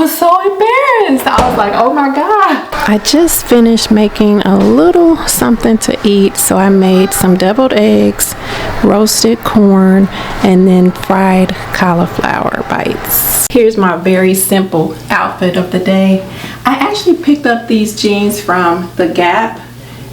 was so embarrassed. I was like, oh my God. I just finished making a little something to eat, so I made some deviled eggs, roasted corn, and then fried cauliflower bites. Here's my very simple outfit of the day. I actually picked up these jeans from the Gap,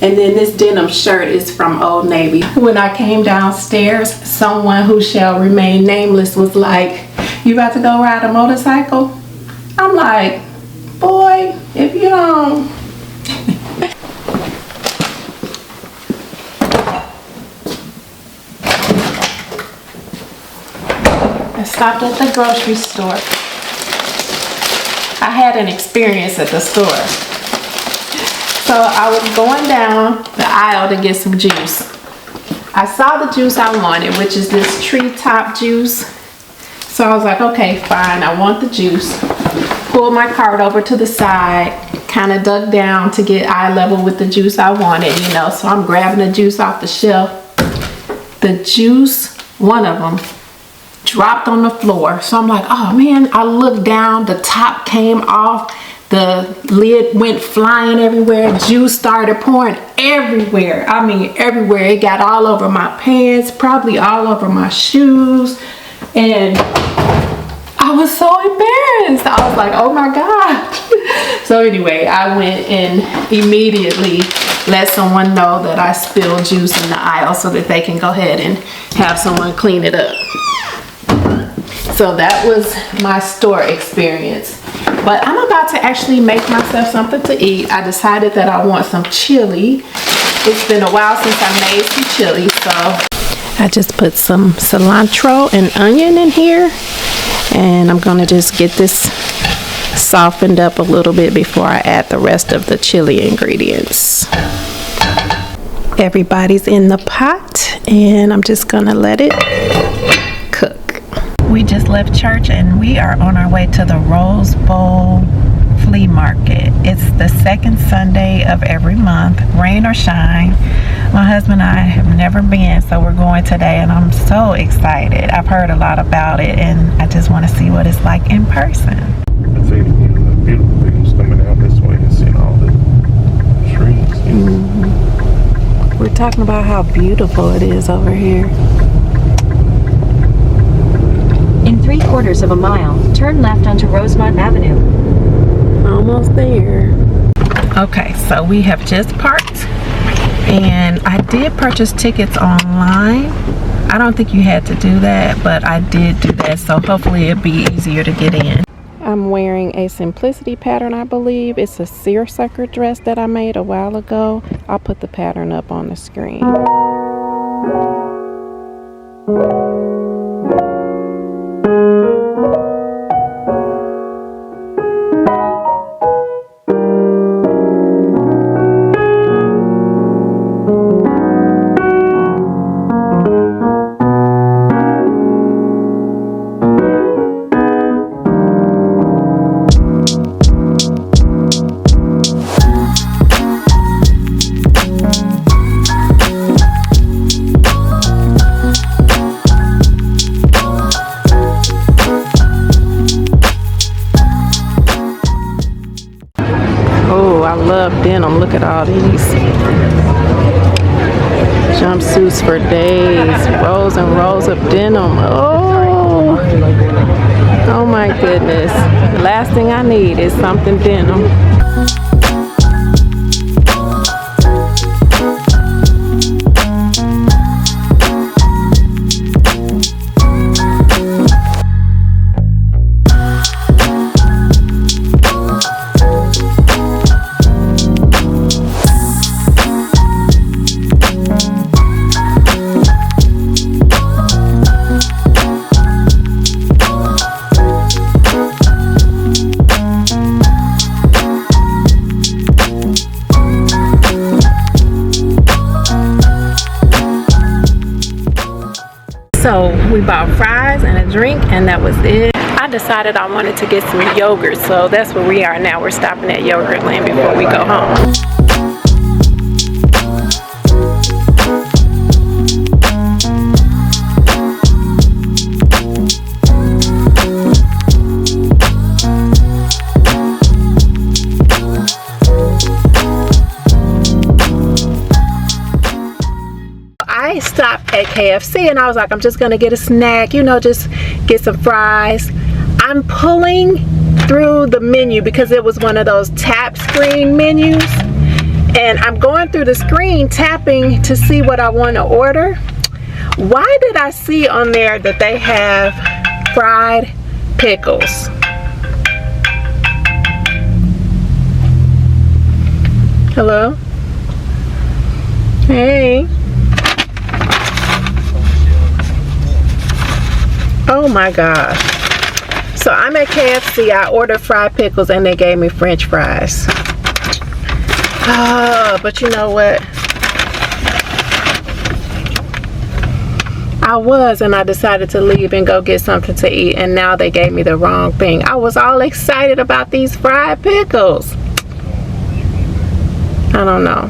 and then this denim shirt is from Old Navy. When I came downstairs, someone who shall remain nameless was like, "You about to go ride a motorcycle?" I'm like, boy, if you don't. I stopped at the grocery store. I had an experience at the store. So I was going down the aisle to get some juice. I saw the juice I wanted, which is this treetop juice. So I was like, okay, fine, I want the juice. Pulled my cart over to the side, kind of dug down to get eye level with the juice I wanted, you know. So I'm grabbing the juice off the shelf. The juice, one of them, dropped on the floor. So I'm like, oh man, I looked down, the top came off, the lid went flying everywhere, juice started pouring everywhere. I mean, everywhere. It got all over my pants, probably all over my shoes. And I was so embarrassed. I was like, oh my God. So anyway, I went and immediately let someone know that I spilled juice in the aisle so that they can go ahead and have someone clean it up. So that was my store experience. But I'm about to actually make myself something to eat. I decided that I want some chili. It's been a while since I made some chili, so I just put some cilantro and onion in here, and I'm gonna just get this softened up a little bit before I add the rest of the chili ingredients. Everybody's in the pot, and I'm just gonna let it cook. We just left church and we are on our way to the Rose Bowl Flea Market. It's the second Sunday of every month, rain or shine. My husband and I have never been, so we're going today, and I'm so excited. I've heard a lot about it, and I just want to see what it's like in person. I think the beautiful things coming out this way and seeing all the trees. Mm-hmm. We're talking about how beautiful it is over here. In 3/4 of a mile, turn left onto Rosemont Avenue. Almost there. Okay, so we have just parked, and I did purchase tickets online. I don't think you had to do that, but I did do that, so hopefully it'll be easier to get in. I'm wearing a simplicity pattern, I believe. It's a seersucker dress that I made a while ago. I'll put the pattern up on the screen. Denim. Look at all these jumpsuits for days, rows and rows of denim. Oh my goodness, the last thing I need is something denim. So we bought fries and a drink, and that was it. I decided I wanted to get some yogurt, so that's where we are now. We're stopping at Yogurtland before we go home. had KFC, and I was like, I'm just gonna get a snack, you know, just get some fries. I'm pulling through the menu because it was one of those tap screen menus, and I'm going through the screen tapping to see what I want to order. Why did I see on there that they have fried pickles? Hello? Hey. Oh my gosh. So I'm at KFC. I ordered fried pickles and they gave me French fries. But you know what? I decided to leave and go get something to eat, and now they gave me the wrong thing. I was all excited about these fried pickles. I don't know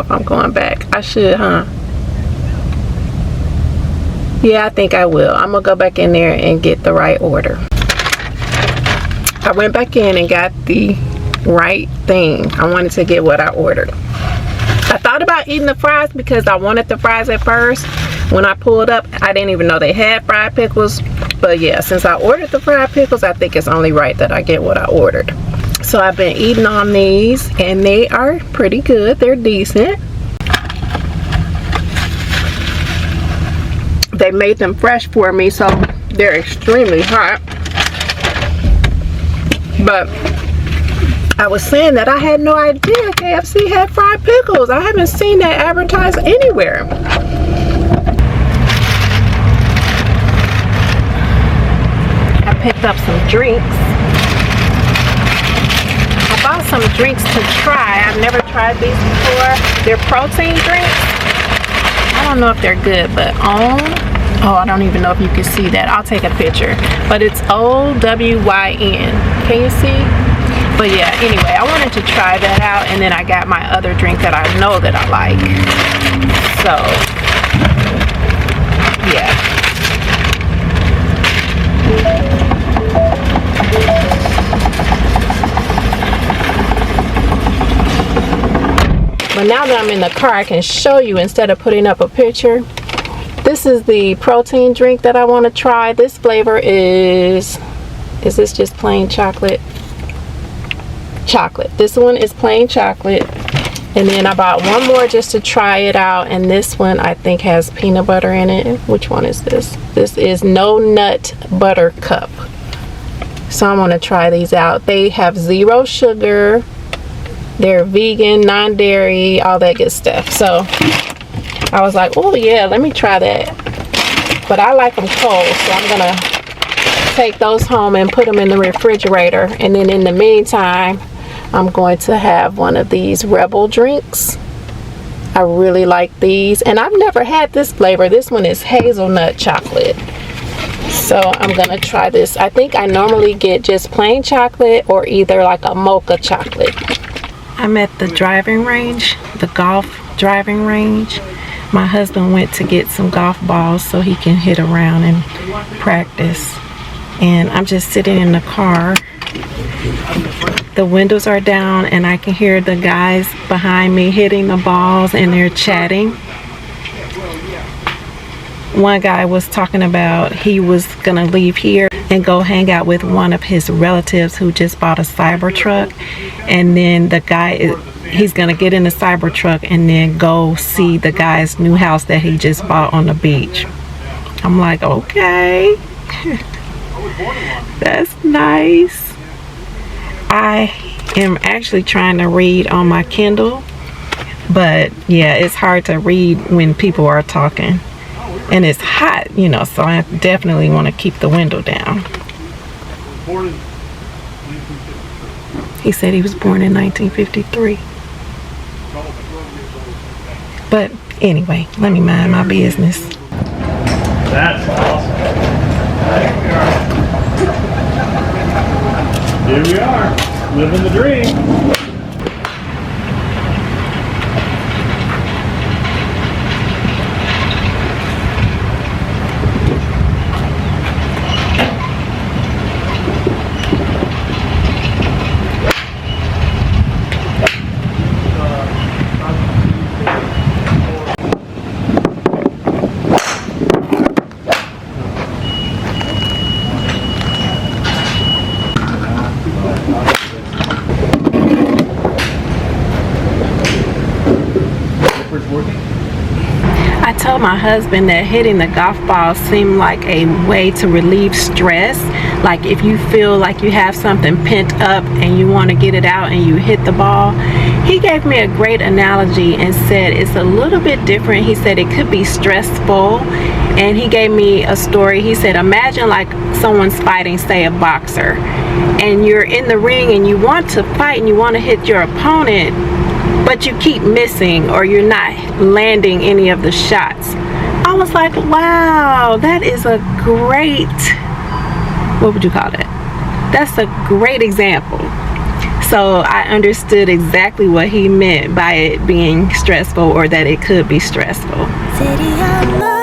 if I'm going back. I should, huh? Yeah, I think I will. I'm gonna go back in there and get the right order. I went back in and got the right thing. I wanted to get what I ordered. I thought about eating the fries because I wanted the fries at first. When I pulled up, I didn't even know they had fried pickles. But yeah, since I ordered the fried pickles, I think it's only right that I get what I ordered. So I've been eating on these, and they are pretty good. They're decent. They made them fresh for me, so they're extremely hot. But I was saying that I had no idea KFC had fried pickles. I haven't seen that advertised anywhere. I picked up some drinks. I bought some drinks to try. I've never tried these before. They're protein drinks. I don't know if they're good, but oh, I don't even know if you can see that. I'll take a picture. But it's OWYN. Can you see? But yeah, anyway, I wanted to try that out, and then I got my other drink that I know that I like. So, yeah. But now that I'm in the car, I can show you instead of putting up a picture. This is the protein drink that I want to try. This flavor is this just plain chocolate? Chocolate. This one is plain chocolate. And then I bought one more just to try it out. And this one I think has peanut butter in it. Which one is this? This is No Nut Butter Cup. So I'm going to try these out. They have 0 sugar. They're vegan, non-dairy, all that good stuff. So I was like, oh yeah, let me try that. But I like them cold, so I'm gonna take those home and put them in the refrigerator. And then in the meantime, I'm going to have one of these Rebel drinks. I really like these, and I've never had this flavor. This one is hazelnut chocolate. So I'm gonna try this. I think I normally get just plain chocolate or either like a mocha chocolate. I'm at the driving range, the golf driving range. My husband went to get some golf balls so he can hit around and practice. And I'm just sitting in the car. The windows are down and I can hear the guys behind me hitting the balls, and they're chatting. One guy was talking about he was gonna leave here and go hang out with one of his relatives who just bought a Cybertruck, and then the guy he's gonna get in the Cybertruck and then go see the guy's new house that he just bought on the beach. I'm like, okay. That's nice. I am actually trying to read on my Kindle, but yeah, it's hard to read when people are talking. And it's hot, you know, so I definitely want to keep the window down. He said he was born in 1953. But anyway, let me mind my business. That's awesome. Here we are, living the dream. told my husband that hitting the golf ball seemed like a way to relieve stress. Like if you feel like you have something pent up and you want to get it out and you hit the ball. He gave me a great analogy and said it's a little bit different. He said it could be stressful, and he gave me a story. He said, imagine like someone's fighting, say a boxer, and you're in the ring and you want to fight and you want to hit your opponent, but you keep missing or you're not landing any of the shots. I was like, wow, that is a great, what would you call it? That's a great example. So I understood exactly what he meant by it being stressful, or that it could be stressful. City of love.